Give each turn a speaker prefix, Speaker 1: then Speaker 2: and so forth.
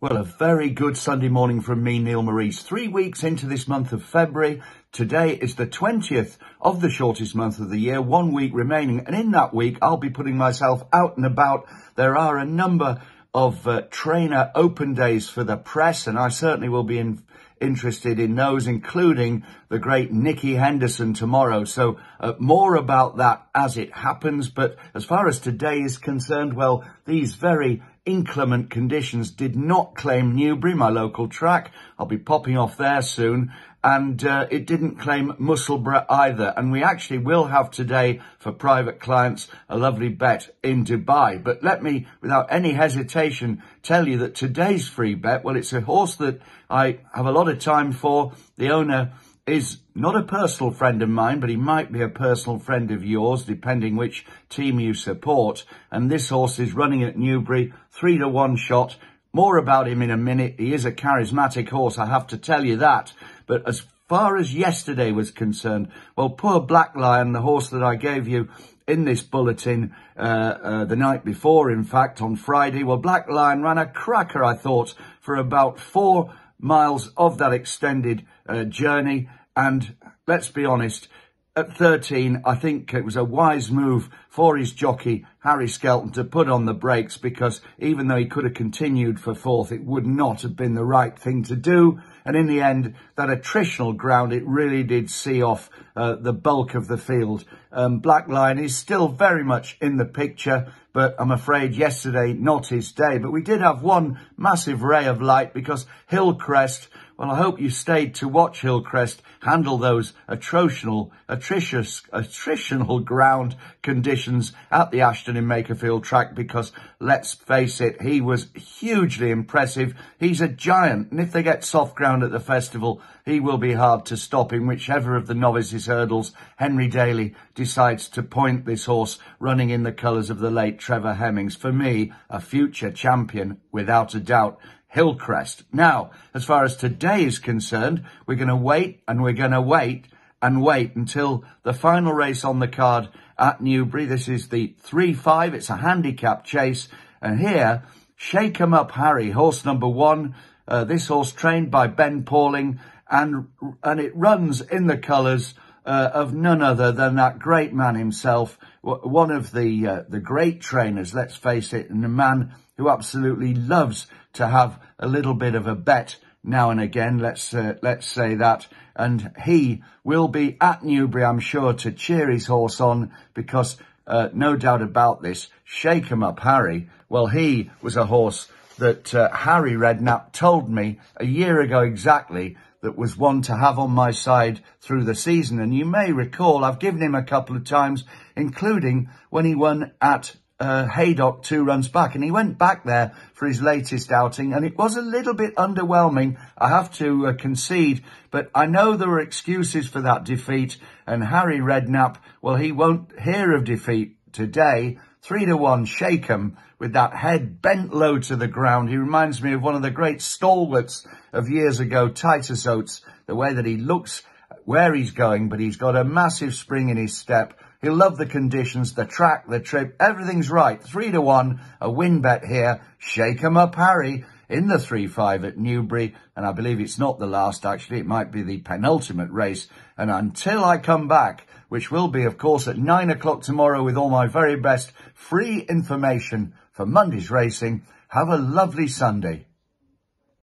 Speaker 1: Well, a very good Sunday morning from me, Neil Morrice. 3 weeks into this month of February. Today is the 20th of the shortest month of the year, 1 week remaining. And in that week, I'll be putting myself out and about. There are a number of trainer open days for the press, and I certainly will be interested in those, including the great Nicky Henderson tomorrow. So more about that as it happens. But as far as today is concerned, well, these very inclement conditions did not claim Newbury, my local track. I'll be popping off there soon. And it didn't claim Musselburgh either. And we actually will have today, for private clients, a lovely bet in Dubai. But let me, without any hesitation, tell you that today's free bet, well, it's a horse that I have a lot of time for. The owner is not a personal friend of mine, but he might be a personal friend of yours, depending which team you support. And this horse is running at Newbury, 3-1 shot. More about him in a minute. He is a charismatic horse, I have to tell you that. But as far as yesterday was concerned, well, poor Black Lion, the horse that I gave you in this bulletin the night before, in fact, on Friday, well, Black Lion ran a cracker, I thought, for about 4 miles of that extended journey. And let's be honest, at 13, I think it was a wise move for his jockey, Harry Skelton, to put on the brakes, because even though he could have continued for fourth, it would not have been the right thing to do. And in the end, that attritional ground, it really did see off the bulk of the field. Black Lion is still very much in the picture, but I'm afraid yesterday, not his day. But we did have one massive ray of light, because Crest, well, I hope you stayed to watch Crest handle those attritional ground conditions at the Ashton in Makerfield track, because let's face it, he was hugely impressive. He's a giant, and if they get soft ground at the festival, he will be hard to stop in whichever of the novices hurdles Henry Daly decides to point this horse, running in the colours of the late Trevor Hemmings. For me, a future champion, without a doubt. Crest. Now, as far as today is concerned, we're going to wait and we're going to wait and wait until the final race on the card at Newbury. This is the 3-5. It's a handicap chase. And here, Shake 'em Up Harry, horse number 1. This horse trained by Ben Pauling, and it runs in the colours of none other than that great man himself, one of the great trainers, let's face it, and a man who absolutely loves to have a little bit of a bet now and again, let's say that. And he will be at Newbury, I'm sure, to cheer his horse on, because no doubt about this, Shake 'em Up Harry, well, he was a horse that Harry Redknapp told me a year ago exactly that was one to have on my side through the season. And you may recall, I've given him a couple of times, including when he won at Haydock 2 runs back. And he went back there for his latest outing, and it was a little bit underwhelming, I have to concede. But I know there were excuses for that defeat, and Harry Redknapp, well, he won't hear of defeat today. 3-1, Shake 'em, with that head bent low to the ground. He reminds me of one of the great stalwarts of years ago, Titus Oates, the way that he looks, where he's going, but he's got a massive spring in his step. He'll love the conditions, the track, the trip, everything's right. 3-1, a win bet here. Shake 'em Up Harry in the 3-5 at Newbury. And I believe it's not the last, actually. It might be the penultimate race. And until I come back, which will be, of course, at 9 o'clock tomorrow, with all my very best free information for Monday's racing, have a lovely Sunday.